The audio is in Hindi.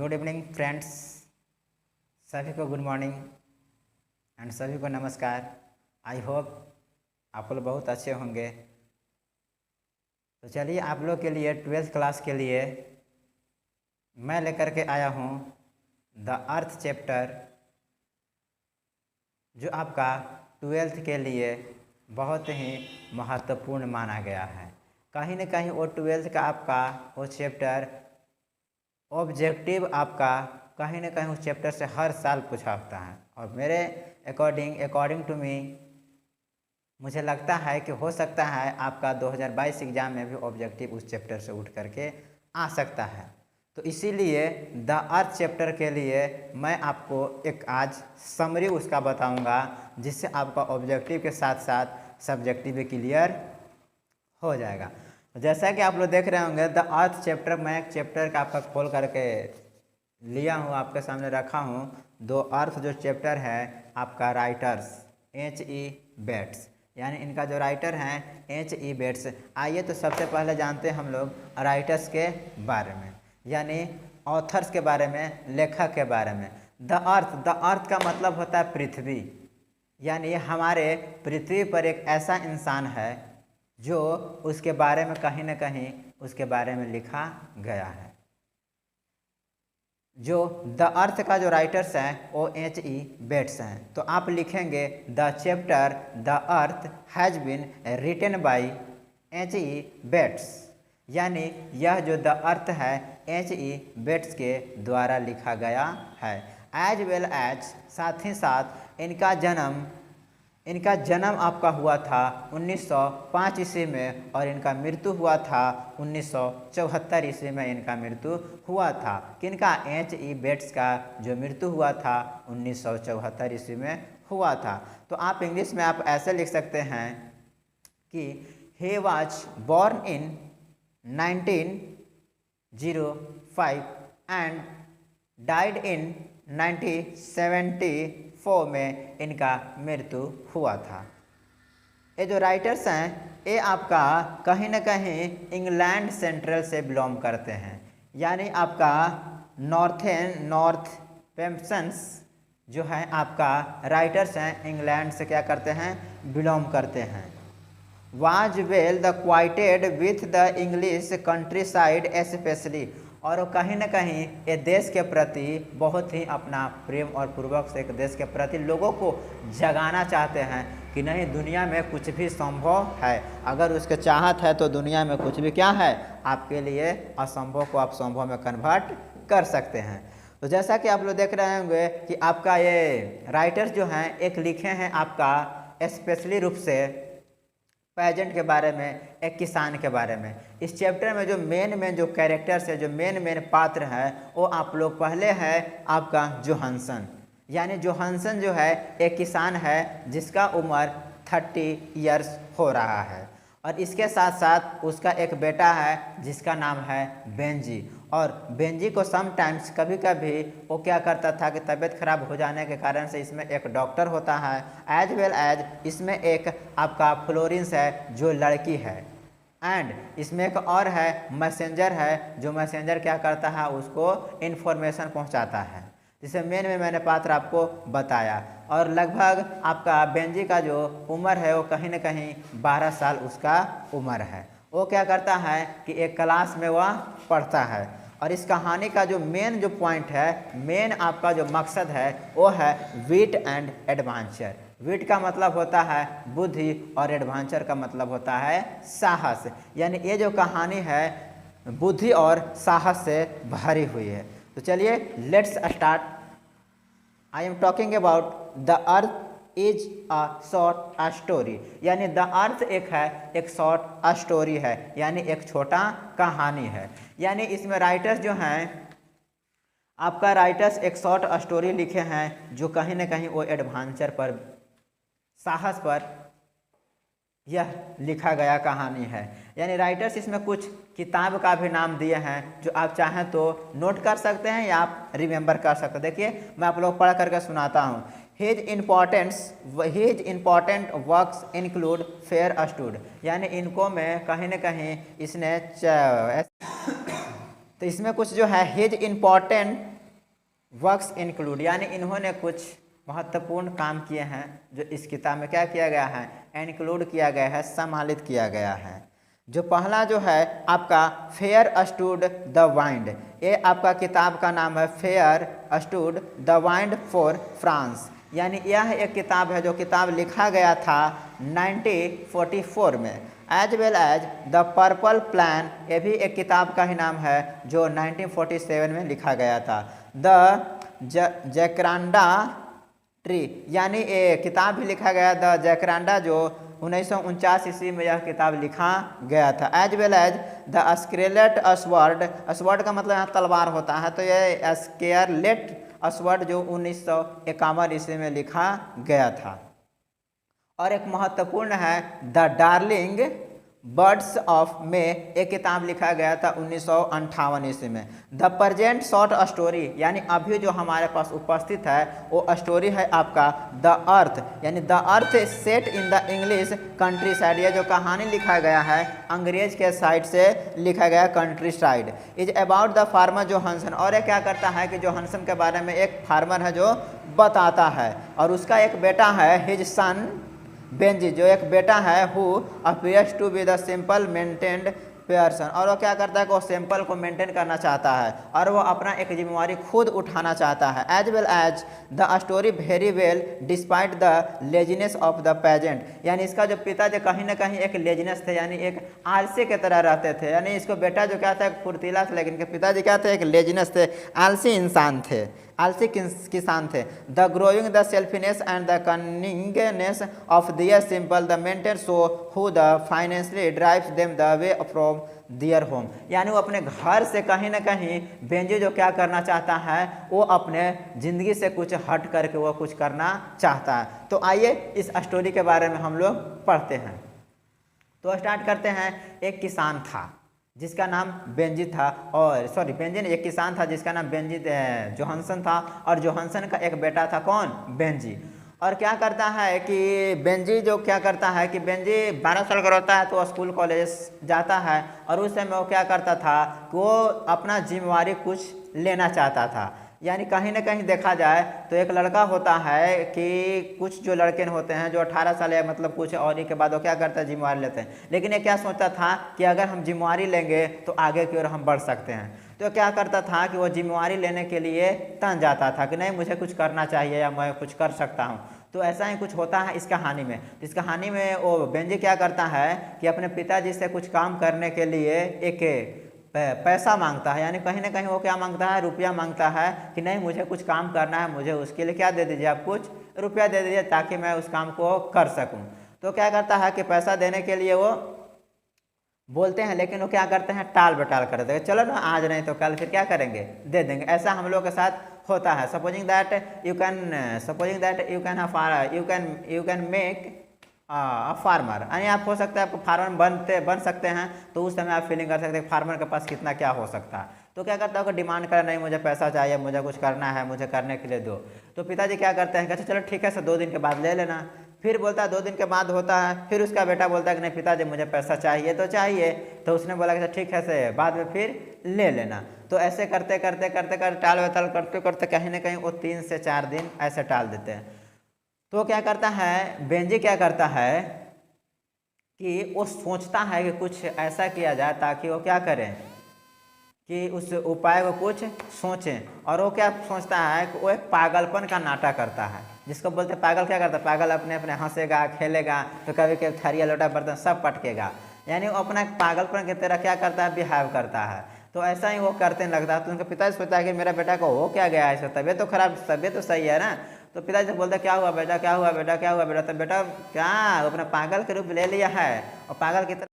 गुड इवनिंग फ्रेंड्स, सभी को गुड मॉर्निंग एंड सभी को नमस्कार। आई होप आप लोग बहुत अच्छे होंगे। तो चलिए आप लोग के लिए 12th क्लास के लिए मैं लेकर के आया हूँ द अर्थ चैप्टर, जो आपका 12th के लिए बहुत ही महत्वपूर्ण माना गया है। कहीं न कहीं वो 12th का आपका वो चैप्टर ऑब्जेक्टिव आपका कहीं ना कहीं उस चैप्टर से हर साल पूछा होता है, और मेरे अकॉर्डिंग टू मी मुझे लगता है कि हो सकता है आपका 2022 एग्ज़ाम में भी ऑब्जेक्टिव उस चैप्टर से उठ करके आ सकता है। तो इसीलिए द अर्थ चैप्टर के लिए मैं आपको एक आज समरी उसका बताऊंगा, जिससे आपका ऑब्जेक्टिव के साथ साथ सब्जेक्टिव भी क्लियर हो जाएगा। जैसा कि आप लोग देख रहे होंगे द अर्थ चैप्टर, मैं एक चैप्टर का आपका खोल करके लिया हूँ, आपके सामने रखा हूँ। दो अर्थ जो चैप्टर है आपका राइटर्स H.E. बेट्स, यानी इनका जो राइटर हैं H.E. बेट्स। आइए तो सबसे पहले जानते हैं हम लोग राइटर्स के बारे में, यानी ऑथर्स के बारे में, लेखक के बारे में। द अर्थ का मतलब होता है पृथ्वी, यानी हमारे पृथ्वी पर एक ऐसा इंसान है जो उसके बारे में कहीं न कहीं उसके बारे में लिखा गया है। जो द अर्थ का जो राइटर्स हैं वो H.E. बेट्स हैं। तो आप लिखेंगे the chapter the earth has been written by H.E. Bates, यानी यह जो द अर्थ है H.E. बेट्स के द्वारा लिखा गया है। एज वेल एज, साथ ही साथ इनका जन्म आपका हुआ था 1905 ईस्वी में, और इनका मृत्यु हुआ था 1974 ईस्वी में इनका मृत्यु हुआ था। किनका? H.E. बेट्स का जो मृत्यु हुआ था 1974 ईस्वी में हुआ था। तो आप इंग्लिश में आप ऐसे लिख सकते हैं कि he was born in 1905 and died in 1974 में इनका मृत्यु हुआ था। ये जो राइटर्स हैं ये आपका कहीं ना कहीं इंग्लैंड सेंट्रल से बिलोंग करते हैं, यानी आपका नॉर्थ पेम्पसन्स जो है आपका राइटर्स हैं इंग्लैंड से क्या करते हैं, बिलोंग करते हैं। वाज वेल द क्वाइटेड with the English countryside specially, और वो कहीं न कहीं ये देश के प्रति बहुत ही अपना प्रेम और पूर्वक से एक देश के प्रति लोगों को जगाना चाहते हैं कि नहीं, दुनिया में कुछ भी संभव है। अगर उसके चाहत है तो दुनिया में कुछ भी क्या है, आपके लिए असंभव को आप संभव में कन्वर्ट कर सकते हैं। तो जैसा कि आप लोग देख रहे होंगे कि आपका ये राइटर्स जो हैं एक लिखे हैं आपका स्पेशली रूप से पेजेंट के बारे में, एक किसान के बारे में। इस चैप्टर में जो मेन जो कैरेक्टर्स है, जो मेन पात्र है, वो आप लोग पहले है आपका जोहानसन, यानी जोहानसन जो है एक किसान है जिसका उम्र 30 इयर्स हो रहा है, और इसके साथ साथ उसका एक बेटा है जिसका नाम है बेंजी। और बेंजी को समटाइम्स कभी कभी वो क्या करता था कि तबीयत खराब हो जाने के कारण से इसमें एक डॉक्टर होता है, एज वेल एज इसमें एक आपका फ्लोरेंस है जो लड़की है, एंड इसमें एक और है मैसेंजर है, जो मैसेंजर क्या करता है, उसको इन्फॉर्मेशन पहुंचाता है, जिसे मेन में मैंने पात्र आपको बताया। और लगभग आपका बेंजी का जो उम्र है वो कहीं न कहीं 12 साल उसका उम्र है। वो क्या करता है कि एक क्लास में वह पढ़ता है, और इस कहानी का जो मेन जो पॉइंट है, मेन आपका जो मकसद है वो है विट एंड एडवेंचर। विट का मतलब होता है बुद्धि और एडवेंचर का मतलब होता है साहस, यानी ये जो कहानी है बुद्धि और साहस से भरी हुई है। तो चलिए let's start. I am talking about the earth is a short story, यानी द अर्थ एक शॉर्ट स्टोरी है, यानी एक छोटा कहानी है। यानी इसमें राइटर्स जो हैं आपका राइटर्स एक शॉर्ट स्टोरी लिखे हैं जो कहीं ना कहीं वो एडवेंचर पर, साहस पर यह लिखा गया कहानी है। यानी राइटर्स इसमें कुछ किताब का भी नाम दिए हैं, जो आप चाहें तो नोट कर सकते हैं या आप रिमेंबर कर सकते हैं। देखिए मैं आप लोग पढ़ करके सुनाता हूँ। His important works include fair stood, यानी इनको में कहीं न कहीं इसने तो इसमें कुछ जो है हिज इम्पॉर्टेंट वर्क्स इंक्लूड, यानी इन्होंने कुछ महत्वपूर्ण काम किए हैं जो इस किताब में क्या किया गया है, इंक्लूड किया गया है, सम्मानित किया गया है। जो पहला जो है आपका फेयर स्टूड द वाइंड, ये आपका किताब का नाम है fair stood the wind for France, यानी यह एक किताब है जो किताब लिखा गया था 1944 में। As well as the purple plan, ये भी एक किताब का ही नाम है जो 1947 में लिखा गया था। द जैकरांडा ट्री, यानी ये किताब भी लिखा गया द जैकरांडा, जो 1949 ईस्वी में यह किताब लिखा गया था। एज वेल एज द स्केलेट अस्वर्ड, अस्वर्ड का मतलब यहाँ तलवार होता है, तो यह स्केलेट अस्वर्ड जो 1951 ईस्वी में लिखा गया था। और एक महत्वपूर्ण है the darling birds of May, एक किताब लिखा गया था 1958 ईस्वी में। द प्रेजेंट शॉर्ट स्टोरी, यानी अभी जो हमारे पास उपस्थित है वो स्टोरी है आपका द अर्थ, यानी the earth set in the English country side, ये जो कहानी लिखा गया है अंग्रेज के साइड से लिखा गया country side. Is about the farmer Johansson, और ये क्या करता है कि जोहानसन के बारे में एक फार्मर है जो बताता है, और उसका एक बेटा है हिज सन बेंजी, जो एक बेटा है who appears to be the simple maintained person, और वो क्या करता है कि वो सिंपल को मेंटेन करना चाहता है और वो अपना एक जिम्मेवारी खुद उठाना चाहता है। As well as the story very well despite the laziness of the peasant, यानी इसका जो पिताजी कहीं ना कहीं एक लेजीनेस थे, यानी एक आलसी की तरह रहते थे, यानी इसको बेटा जो क्या था एक फुर्तीला था, लेकिन पिताजी क्या थे एक लेजीनेस थे, आलसी इंसान थे, आलसी किसान थे। The growing the selfishness and the cunningness of their simple the maintain so who the financially drives them the way from their home, यानी वो अपने घर से कहीं ना कहीं बेंजी जो क्या करना चाहता है वो अपने ज़िंदगी से कुछ हट करके वो कुछ करना चाहता है। तो आइए इस स्टोरी के बारे में हम लोग पढ़ते हैं। तो स्टार्ट करते हैं। एक किसान था जिसका नाम बेंजी था, और सॉरी बेंजी ने, एक किसान था जिसका नाम बेंजी जोहानसन था, और जोहानसन का एक बेटा था कौन, बेंजी। और क्या करता है कि बेंजी जो क्या करता है कि बेंजी 12 साल का होता है तो स्कूल कॉलेज जाता है, और उस समय वो क्या करता था कि वो अपना जिम्मेवारी कुछ लेना चाहता था। यानी कहीं ना कहीं देखा जाए तो एक लड़का होता है कि कुछ जो लड़के होते हैं जो 18 साल या मतलब कुछ और ही के बाद वो क्या करते हैं जिम्मेवारी लेते हैं, लेकिन ये क्या सोचता था कि अगर हम जिम्मेवारी लेंगे तो आगे की ओर हम बढ़ सकते हैं। तो क्या करता था कि वो जिम्मेवारी लेने के लिए तन जाता था कि नहीं मुझे कुछ करना चाहिए या मैं कुछ कर सकता हूँ। तो ऐसा ही कुछ होता है इस कहानी में। इस कहानी में वो बेंजी क्या करता है कि अपने पिताजी से कुछ काम करने के लिए एक पैसा मांगता है, यानी कहीं ना कहीं वो क्या मांगता है, रुपया मांगता है कि नहीं मुझे कुछ काम करना है, मुझे उसके लिए क्या दे दीजिए, आप कुछ रुपया दे दीजिए ताकि मैं उस काम को कर सकूं। तो क्या करता है कि पैसा देने के लिए वो बोलते हैं, लेकिन वो क्या करते हैं टाल बटाल करते हैं, चलो ना आज नहीं तो कल फिर क्या करेंगे दे देंगे। ऐसा हम लोग के साथ होता है। Supposing that you can make farmer, यानी आप हो सकता है आपको फार्मर बन सकते हैं, तो उस समय आप फीलिंग कर सकते हैं फार्मर के पास कितना क्या हो सकता है। तो क्या करता है डिमांड कर नहीं मुझे पैसा चाहिए, मुझे कुछ करना है, मुझे करने के लिए दो। तो पिताजी क्या करते हैं कहते चलो ठीक है सर 2 दिन के बाद ले लेना। फिर बोलता है 2 दिन के बाद होता है, फिर उसका बेटा बोलता है कि नहीं पिताजी मुझे पैसा चाहिए तो चाहिए। तो उसने बोला कि ठीक है से बाद में फिर ले लेना। तो ऐसे करते करते करते करते टाल वटाल करते करते कहीं ना कहीं वो 3 से 4 दिन ऐसे टाल देते हैं। तो क्या करता है बेंजी क्या करता है कि वो सोचता है कि कुछ ऐसा किया जाए ताकि वो क्या करें कि उस उपाय को कुछ सोचें। और वो क्या सोचता है कि वो एक पागलपन का नाटक करता है, जिसको बोलते हैं पागल। क्या करता है पागल अपने अपने हंसेगा खेलेगा, तो कभी कभी थरिया लोटा बर्तन सब पटकेगा, यानी वो अपना पागलपन की तरह क्या करता है बिहेव करता है। तो ऐसा ही वो करते लगता है। तो उनका पिताजी सोचता है कि मेरा बेटा को हो क्या गया है, तबीयत तो खराब, तबीयत तो सही है ना। तो पिताजी से बोलता क्या हुआ बेटा, क्या हुआ बेटा, क्या हुआ बेटा। तो बेटा क्या अपना पागल के रूप ले लिया है और पागल की तरह